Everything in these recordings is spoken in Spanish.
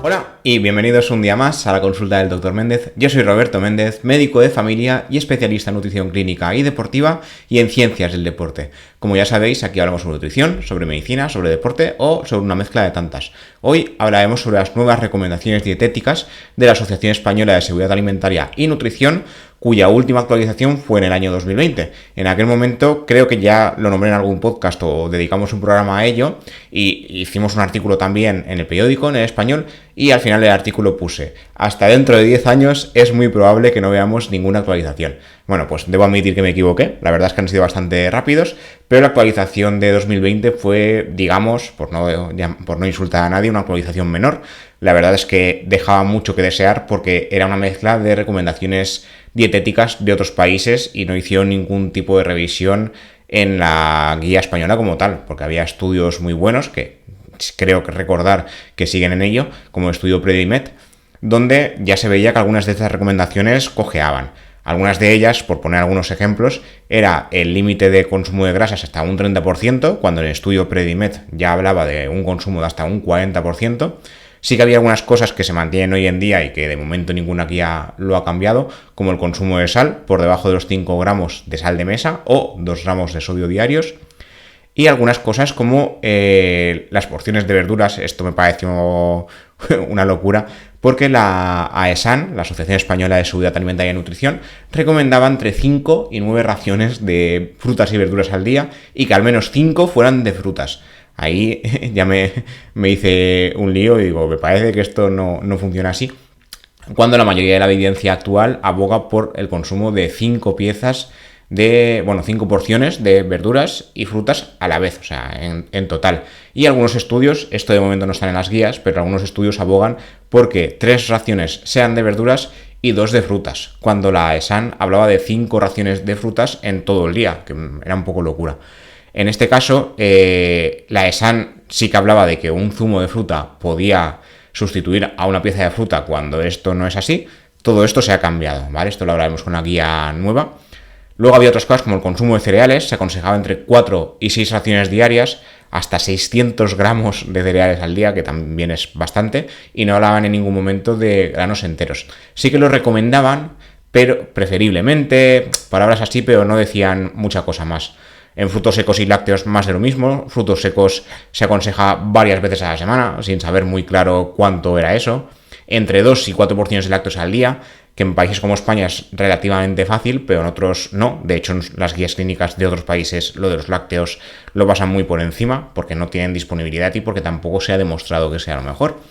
Hola y bienvenidos un día más a la consulta del Dr. Méndez. Yo soy Roberto Méndez, médico de familia y especialista en nutrición clínica y deportiva y en ciencias del deporte. Como ya sabéis, aquí hablamos sobre nutrición, sobre medicina, sobre deporte o sobre una mezcla de tantas. Hoy hablaremos sobre las nuevas recomendaciones dietéticas de la Asociación Española de Seguridad Alimentaria y Nutrición, cuya última actualización fue en el año 2020. En aquel momento creo que ya lo nombré en algún podcast o dedicamos un programa a ello y hicimos un artículo también en el periódico, en el Español, y al final del artículo puse: hasta dentro de 10 años es muy probable que no veamos ninguna actualización. Bueno, pues debo admitir que me equivoqué, la verdad es que han sido bastante rápidos, pero la actualización de 2020 fue, digamos, por no insultar a nadie, una actualización menor. La verdad es que dejaba mucho que desear porque era una mezcla de recomendaciones dietéticas de otros países y no hicieron ningún tipo de revisión en la guía española como tal, porque había estudios muy buenos que creo que recordar que siguen en ello, como el estudio Predimed, donde ya se veía que algunas de estas recomendaciones cojeaban. Algunas de ellas, por poner algunos ejemplos, era el límite de consumo de grasas hasta un 30%, cuando en el estudio Predimed ya hablaba de un consumo de hasta un 40%. Sí que había algunas cosas que se mantienen hoy en día y que de momento ninguna guía lo ha cambiado, como el consumo de sal por debajo de los 5 gramos de sal de mesa o 2 gramos de sodio diarios. Y algunas cosas como las porciones de verduras. Esto me pareció una locura, porque la AESAN, la Asociación Española de Seguridad Alimentaria y Nutrición, recomendaba entre 5 y 9 raciones de frutas y verduras al día y que al menos 5 fueran de frutas. Ahí ya me hice un lío y digo, me parece que esto no funciona así, cuando la mayoría de la evidencia actual aboga por el consumo de 5 porciones de verduras y frutas a la vez, o sea, en total. Y algunos estudios, esto de momento no están en las guías, pero algunos estudios abogan porque 3 raciones sean de verduras y 2 de frutas, cuando la ESAN hablaba de 5 raciones de frutas en todo el día, que era un poco locura. En este caso, la ESAN sí que hablaba de que un zumo de fruta podía sustituir a una pieza de fruta cuando esto no es así. Todo esto se ha cambiado, ¿vale? Esto lo hablaremos con una guía nueva. Luego había otras cosas como el consumo de cereales. Se aconsejaba entre 4 y 6 raciones diarias, hasta 600 gramos de cereales al día, que también es bastante, y no hablaban en ningún momento de granos enteros. Sí que lo recomendaban, pero preferiblemente, palabras así, pero no decían mucha cosa más. En frutos secos y lácteos más de lo mismo. Frutos secos se aconseja varias veces a la semana, sin saber muy claro cuánto era eso. Entre 2 y 4 porciones de lácteos al día, que en países como España es relativamente fácil, pero en otros no. De hecho, en las guías clínicas de otros países lo de los lácteos lo pasan muy por encima, porque no tienen disponibilidad y porque tampoco se ha demostrado que sea lo mejor.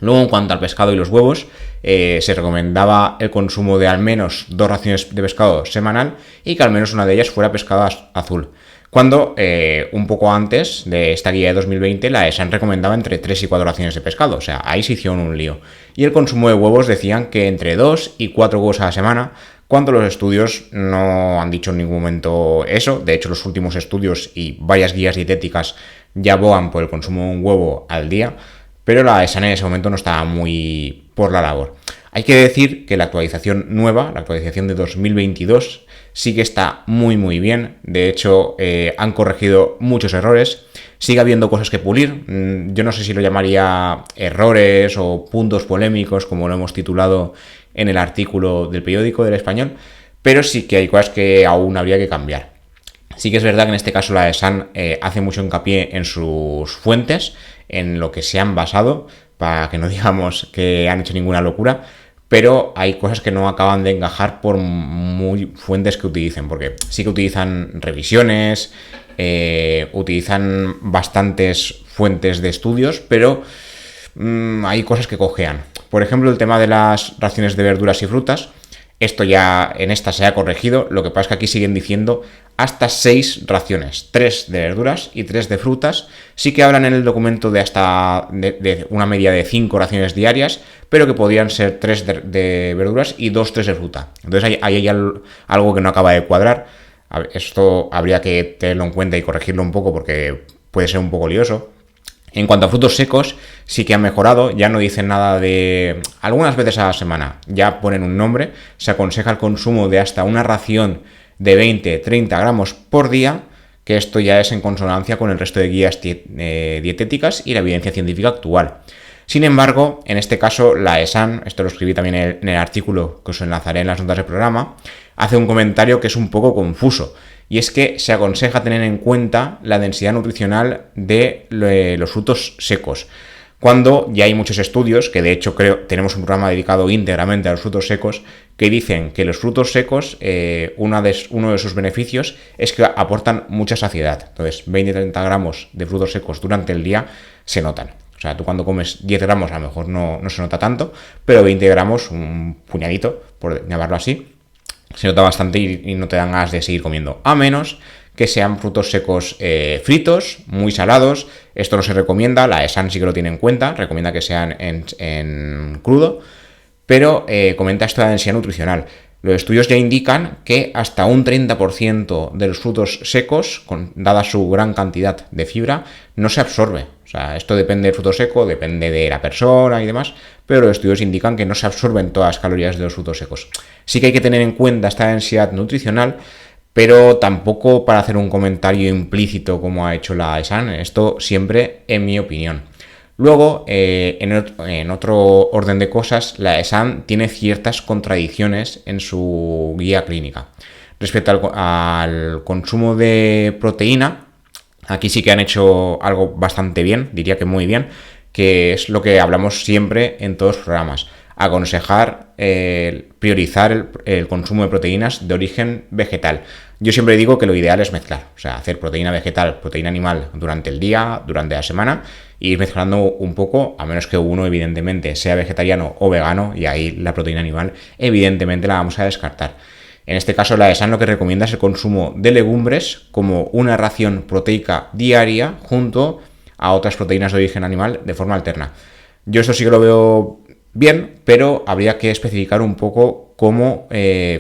Luego, en cuanto al pescado y los huevos, se recomendaba el consumo de al menos 2 raciones de pescado semanal y que al menos una de ellas fuera pescado azul. Cuando un poco antes de esta guía de 2020 la ESAN recomendaba entre 3 y 4 raciones de pescado, o sea, ahí se hicieron un lío. Y el consumo de huevos decían que entre 2 y 4 huevos a la semana, cuando los estudios no han dicho en ningún momento eso. De hecho, los últimos estudios y varias guías dietéticas ya abogan por el consumo de un huevo al día, pero la ESAN en ese momento no estaba muy por la labor. Hay que decir que la actualización nueva, la actualización de 2022, sí que está muy bien. De hecho, han corregido muchos errores. Sigue habiendo cosas que pulir. Yo no sé si lo llamaría errores o puntos polémicos, como lo hemos titulado en el artículo del periódico del Español, pero sí que hay cosas que aún habría que cambiar. Sí que es verdad que en este caso la ESAN hace mucho hincapié en sus fuentes, en lo que se han basado, para que no digamos que han hecho ninguna locura, pero hay cosas que no acaban de encajar por muy fuentes que utilicen, porque sí que utilizan revisiones, utilizan bastantes fuentes de estudios, pero hay cosas que cojean. Por ejemplo, el tema de las raciones de verduras y frutas. Esto ya en esta se ha corregido, lo que pasa es que aquí siguen diciendo hasta 6 raciones, 3 de verduras y 3 de frutas. Sí que hablan en el documento de hasta de una media de 5 raciones diarias, pero que podrían ser 3 de verduras y 2-3 de fruta. Entonces ahí hay algo que no acaba de cuadrar. Esto habría que tenerlo en cuenta y corregirlo un poco porque puede ser un poco lioso. En cuanto a frutos secos, sí que han mejorado, ya no dicen nada de algunas veces a la semana, ya ponen un nombre. Se aconseja el consumo de hasta una ración de 20-30 gramos por día, que esto ya es en consonancia con el resto de guías dietéticas y la evidencia científica actual. Sin embargo, en este caso, la ESAN, esto lo escribí también en el artículo que os enlazaré en las notas del programa, hace un comentario que es un poco confuso. Y es que se aconseja tener en cuenta la densidad nutricional de los frutos secos, cuando ya hay muchos estudios, que de hecho creo tenemos un programa dedicado íntegramente a los frutos secos, que dicen que los frutos secos, uno de sus beneficios es que aportan mucha saciedad. Entonces, 20-30 gramos de frutos secos durante el día se notan. O sea, tú cuando comes 10 gramos a lo mejor no se nota tanto, pero 20 gramos, un puñadito, por llamarlo así, se nota bastante y no te dan ganas de seguir comiendo. A menos que sean frutos secos fritos, muy salados. Esto no se recomienda, la ESAN sí que lo tiene en cuenta, recomienda que sean en crudo, pero comenta esto de la densidad nutricional. Los estudios ya indican que hasta un 30% de los frutos secos, dada su gran cantidad de fibra, no se absorbe. O sea, esto depende del fruto seco, depende de la persona y demás, pero los estudios indican que no se absorben todas las calorías de los frutos secos. Sí que hay que tener en cuenta esta densidad nutricional, pero tampoco para hacer un comentario implícito como ha hecho la ESAN, esto siempre en mi opinión. Luego, en otro orden de cosas, la ESAN tiene ciertas contradicciones en su guía clínica. Respecto al consumo de proteína, aquí sí que han hecho algo bastante bien, diría que muy bien, que es lo que hablamos siempre en todos los programas. Aconsejar priorizar el consumo de proteínas de origen vegetal. Yo siempre digo que lo ideal es mezclar, o sea, hacer proteína vegetal, proteína animal durante el día, durante la semana, e ir mezclando un poco, a menos que uno evidentemente sea vegetariano o vegano, y ahí la proteína animal evidentemente la vamos a descartar. En este caso, la ESAN lo que recomienda es el consumo de legumbres como una ración proteica diaria junto a otras proteínas de origen animal de forma alterna. Yo esto sí que lo veo bien, pero habría que especificar un poco cómo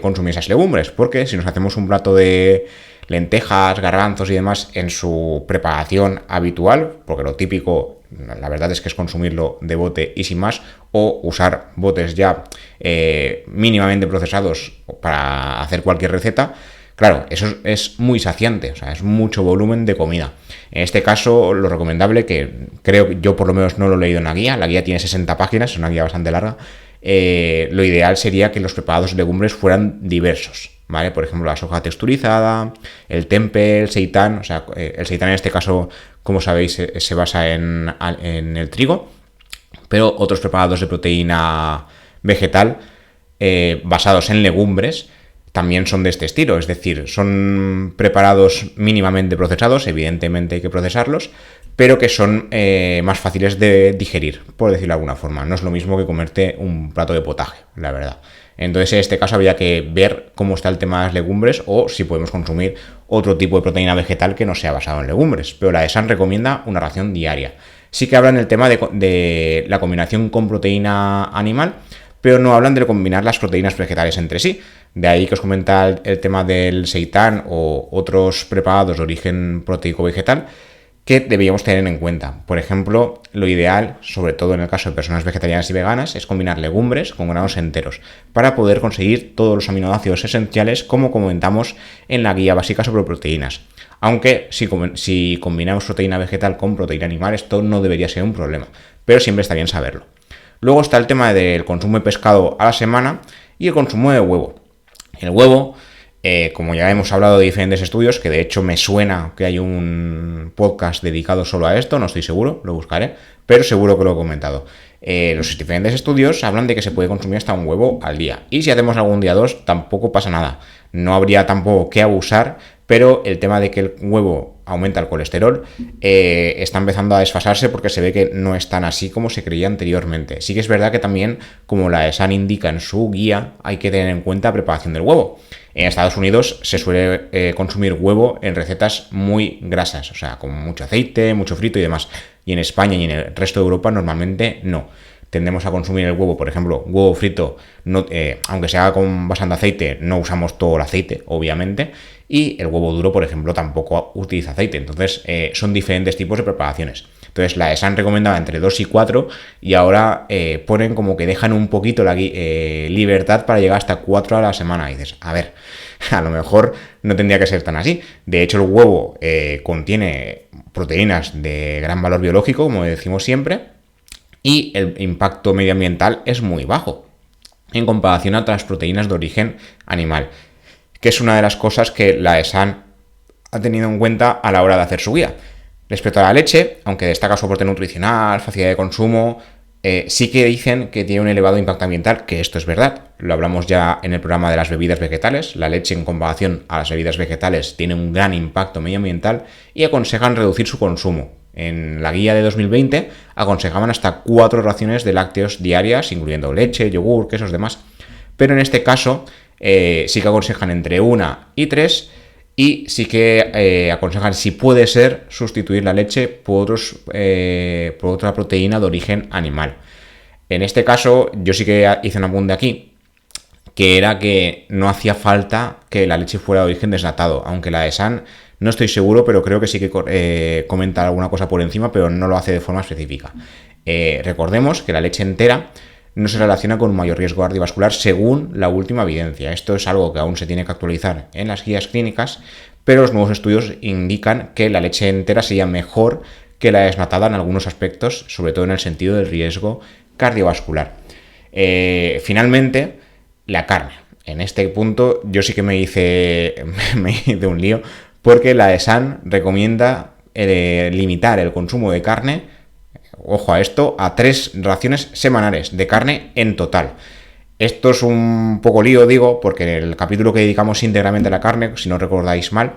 consumir esas legumbres, porque si nos hacemos un plato de lentejas, garbanzos y demás en su preparación habitual, porque lo típico, la verdad es que es consumirlo de bote y sin más, o usar botes ya mínimamente procesados para hacer cualquier receta, claro, eso es muy saciante, o sea, es mucho volumen de comida. En este caso, lo recomendable, que creo que yo por lo menos no lo he leído en la guía tiene 60 páginas, es una guía bastante larga, lo ideal sería que los preparados de legumbres fueran diversos, ¿vale? Por ejemplo, la soja texturizada, el tempe, el seitán, o sea, el seitán en este caso, como sabéis, se basa en el trigo, pero otros preparados de proteína vegetal basados en legumbres también son de este estilo, es decir, son preparados mínimamente procesados, evidentemente hay que procesarlos, pero que son más fáciles de digerir, por decirlo de alguna forma. No es lo mismo que comerte un plato de potaje, la verdad. Entonces, en este caso habría que ver cómo está el tema de las legumbres o si podemos consumir otro tipo de proteína vegetal que no sea basado en legumbres. Pero la ESAN recomienda una ración diaria. Sí que hablan del tema de la combinación con proteína animal, pero no hablan de combinar las proteínas vegetales entre sí. De ahí que os comenta el tema del seitán o otros preparados de origen proteico vegetal que deberíamos tener en cuenta. Por ejemplo, lo ideal, sobre todo en el caso de personas vegetarianas y veganas, es combinar legumbres con granos enteros para poder conseguir todos los aminoácidos esenciales, como comentamos en la guía básica sobre proteínas. Aunque si combinamos proteína vegetal con proteína animal, esto no debería ser un problema, pero siempre está bien saberlo. Luego está el tema del consumo de pescado a la semana y el consumo de huevo. El huevo, como ya hemos hablado de diferentes estudios, que de hecho me suena que hay un podcast dedicado solo a esto, no estoy seguro, lo buscaré, pero seguro que lo he comentado. Los diferentes estudios hablan de que se puede consumir hasta un huevo al día. Y si hacemos algún día dos, tampoco pasa nada. No habría tampoco que abusar, pero el tema de que el huevo aumenta el colesterol está empezando a desfasarse porque se ve que no es tan así como se creía anteriormente. Sí que es verdad que también, como la ESAN indica en su guía, hay que tener en cuenta la preparación del huevo. En Estados Unidos se suele consumir huevo en recetas muy grasas, o sea, con mucho aceite, mucho frito y demás. Y en España y en el resto de Europa normalmente no. Tendemos a consumir el huevo, por ejemplo, huevo frito, no, aunque se haga con bastante aceite, no usamos todo el aceite, obviamente, y el huevo duro, por ejemplo, tampoco utiliza aceite. Entonces, son diferentes tipos de preparaciones. Entonces, la ESAN recomendaba entre 2 y 4 y ahora ponen como que dejan un poquito la libertad para llegar hasta 4 a la semana. Y dices, a ver, a lo mejor no tendría que ser tan así. De hecho, el huevo contiene proteínas de gran valor biológico, como decimos siempre, y el impacto medioambiental es muy bajo en comparación a otras proteínas de origen animal, que es una de las cosas que la ESAN ha tenido en cuenta a la hora de hacer su guía. Respecto a la leche, aunque destaca su aporte nutricional, facilidad de consumo, sí que dicen que tiene un elevado impacto ambiental, que esto es verdad. Lo hablamos ya en el programa de las bebidas vegetales. La leche en comparación a las bebidas vegetales tiene un gran impacto medioambiental y aconsejan reducir su consumo. En la guía de 2020 aconsejaban hasta 4 raciones de lácteos diarias, incluyendo leche, yogur, quesos, demás. Pero en este caso sí que aconsejan entre 1 y 3 y sí que aconsejan, si puede ser, sustituir la leche por otra proteína de origen animal. En este caso, yo sí que hice un apunte aquí, que era que no hacía falta que la leche fuera de origen desnatado, aunque la ESAN no estoy seguro, pero creo que sí que comenta alguna cosa por encima, pero no lo hace de forma específica. Recordemos que la leche entera no se relaciona con un mayor riesgo cardiovascular según la última evidencia. Esto es algo que aún se tiene que actualizar en las guías clínicas, pero los nuevos estudios indican que la leche entera sería mejor que la desnatada en algunos aspectos, sobre todo en el sentido del riesgo cardiovascular. Finalmente, la carne. En este punto yo sí que me hice un lío, porque la ESAN recomienda limitar el consumo de carne, ojo a esto, a 3 raciones semanales de carne en total. Esto es un poco lío, digo, porque en el capítulo que dedicamos íntegramente a la carne, si no recordáis mal,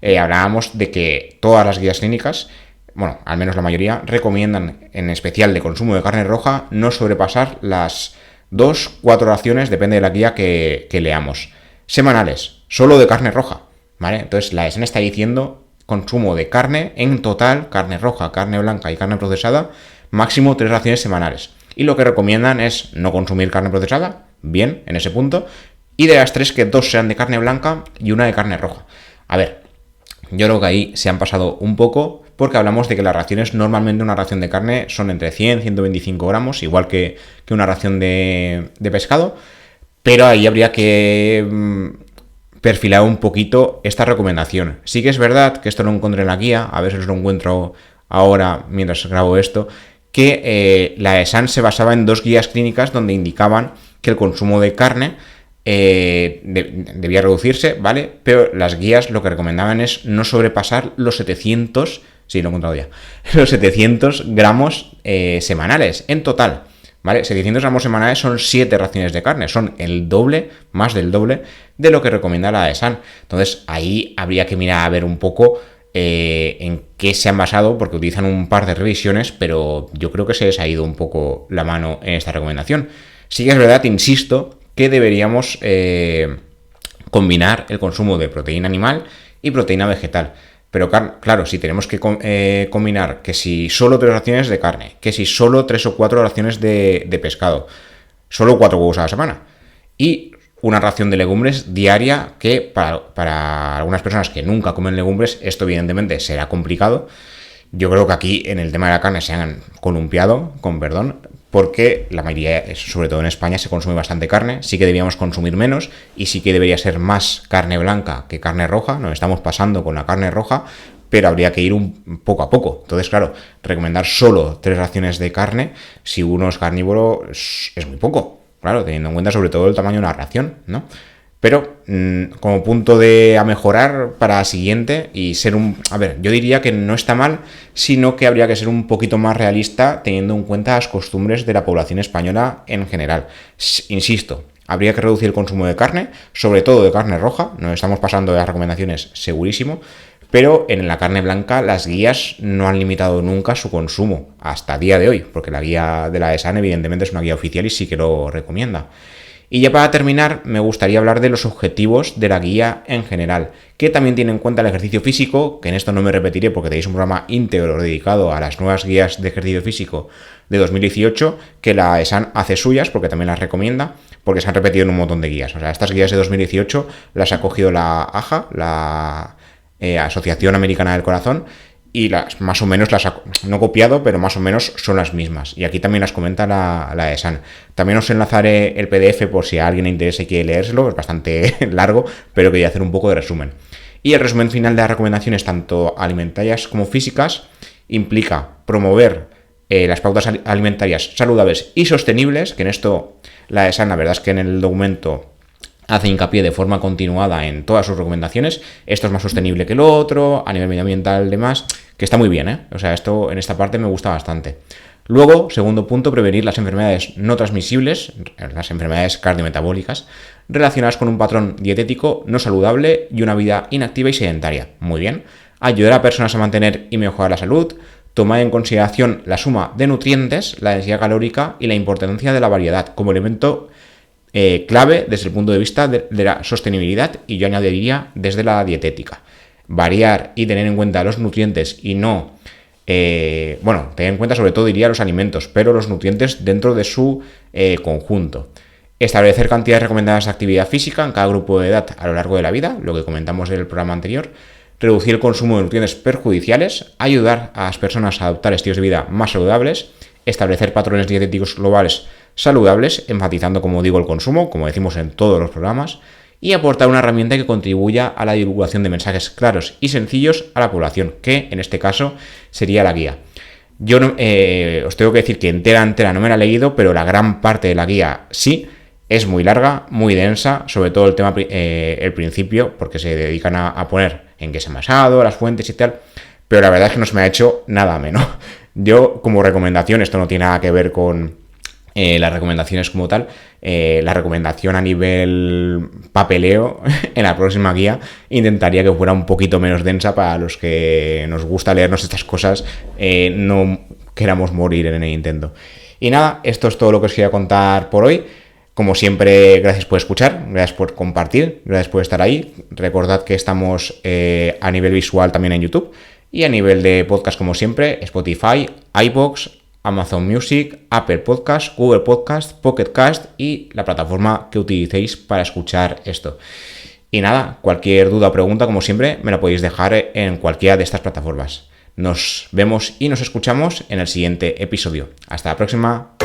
hablábamos de que todas las guías clínicas, bueno, al menos la mayoría, recomiendan, en especial de consumo de carne roja, no sobrepasar las 2-4 raciones, depende de la guía que leamos, semanales, solo de carne roja, ¿vale? Entonces la ESAN está diciendo consumo de carne en total, carne roja, carne blanca y carne procesada, máximo 3 raciones semanales. Y lo que recomiendan es no consumir carne procesada, bien, en ese punto, y de las 3 que 2 sean de carne blanca y 1 de carne roja. A ver, yo creo que ahí se han pasado un poco, porque hablamos de que las raciones, normalmente una ración de carne son entre 100 y 125 gramos, igual que una ración de pescado, pero ahí habría que perfilar un poquito esta recomendación. Sí que es verdad que esto lo encontré en la guía, a ver si os lo encuentro ahora mientras grabo esto, que la ESAN se basaba en 2 guías clínicas donde indicaban que el consumo de carne debía reducirse, ¿vale? Pero las guías lo que recomendaban es no sobrepasar los 700, sí, lo he encontrado ya, los 700 gramos semanales en total, ¿vale? 700 gramos semanales son 7 raciones de carne, son el doble, más del doble de lo que recomienda la ESAN. Entonces ahí habría que mirar a ver un poco en qué se han basado, porque utilizan un par de revisiones, pero yo creo que se les ha ido un poco la mano en esta recomendación. Sí que es verdad, insisto, que deberíamos combinar el consumo de proteína animal y proteína vegetal. Pero claro, si tenemos que combinar que si solo 3 raciones de carne, que si solo 3 o 4 raciones de pescado, solo 4 huevos a la semana y una ración de legumbres diaria, que para algunas personas que nunca comen legumbres, esto evidentemente será complicado. Yo creo que aquí en el tema de la carne se han columpiado, con perdón, porque la mayoría, sobre todo en España, se consume bastante carne. Sí que debíamos consumir menos y sí que debería ser más carne blanca que carne roja. Nos estamos pasando con la carne roja, pero habría que ir un poco a poco. Entonces, claro, recomendar solo 3 raciones de carne, si uno es carnívoro, es muy poco. Claro, teniendo en cuenta sobre todo el tamaño de la ración, ¿no? Pero como punto a mejorar para la siguiente y ser a ver, yo diría que no está mal, sino que habría que ser un poquito más realista teniendo en cuenta las costumbres de la población española en general. Insisto, habría que reducir el consumo de carne, sobre todo de carne roja, nos estamos pasando de las recomendaciones segurísimo, pero en la carne blanca las guías no han limitado nunca su consumo hasta el día de hoy, porque la guía de la ESAN evidentemente es una guía oficial y sí que lo recomienda. Y ya para terminar, me gustaría hablar de los objetivos de la guía en general, que también tiene en cuenta el ejercicio físico, que en esto no me repetiré porque tenéis un programa íntegro dedicado a las nuevas guías de ejercicio físico de 2018, que la ESAN hace suyas porque también las recomienda, porque se han repetido en un montón de guías. O sea, estas guías de 2018 las ha cogido la AJA, la Asociación Americana del Corazón, y más o menos las ha no copiado, pero más o menos son las mismas. Y aquí también las comenta la ESAN. También os enlazaré el PDF por si a alguien le interesa y quiere leérselo, es bastante largo, pero quería hacer un poco de resumen. Y el resumen final de las recomendaciones, tanto alimentarias como físicas, implica promover las pautas alimentarias saludables y sostenibles, que en esto la ESAN, la verdad es que en el documento hace hincapié de forma continuada en todas sus recomendaciones. Esto es más sostenible que lo otro, a nivel medioambiental, demás, que está muy bien, ¿eh? O sea, esto en esta parte me gusta bastante. Luego, segundo punto, prevenir las enfermedades no transmisibles, las enfermedades cardiometabólicas, relacionadas con un patrón dietético no saludable y una vida inactiva y sedentaria. Muy bien. Ayudar a personas a mantener y mejorar la salud, tomar en consideración la suma de nutrientes, la densidad calórica y la importancia de la variedad como elemento clave desde el punto de vista de la sostenibilidad, y yo añadiría desde la dietética. Variar y tener en cuenta los nutrientes y no... tener en cuenta sobre todo diría los alimentos, pero los nutrientes dentro de su conjunto. Establecer cantidades recomendadas de actividad física en cada grupo de edad a lo largo de la vida, lo que comentamos en el programa anterior. Reducir el consumo de nutrientes perjudiciales, ayudar a las personas a adoptar estilos de vida más saludables, establecer patrones dietéticos globales saludables, enfatizando, como digo, el consumo, como decimos en todos los programas, y aportar una herramienta que contribuya a la divulgación de mensajes claros y sencillos a la población, que en este caso sería la guía. Yo os tengo que decir que entera no me la he leído, pero la gran parte de la guía sí. Es muy larga, muy densa, sobre todo el tema, el principio, porque se dedican a poner en qué se ha basado, las fuentes y tal, pero la verdad es que no se me ha hecho nada ameno. Yo, como recomendación, esto no tiene nada que ver con las recomendaciones como tal, la recomendación a nivel papeleo en la próxima guía intentaría que fuera un poquito menos densa para los que nos gusta leernos estas cosas, no queramos morir en el intento. Y nada, esto es todo lo que os quería contar por hoy. Como siempre, gracias por escuchar, gracias por compartir, gracias por estar ahí. Recordad que estamos a nivel visual también en YouTube, y a nivel de podcast, como siempre, Spotify, iVoox, Amazon Music, Apple Podcast, Google Podcast, Pocket Cast y la plataforma que utilicéis para escuchar esto. Y nada, cualquier duda o pregunta, como siempre, me la podéis dejar en cualquiera de estas plataformas. Nos vemos y nos escuchamos en el siguiente episodio. Hasta la próxima.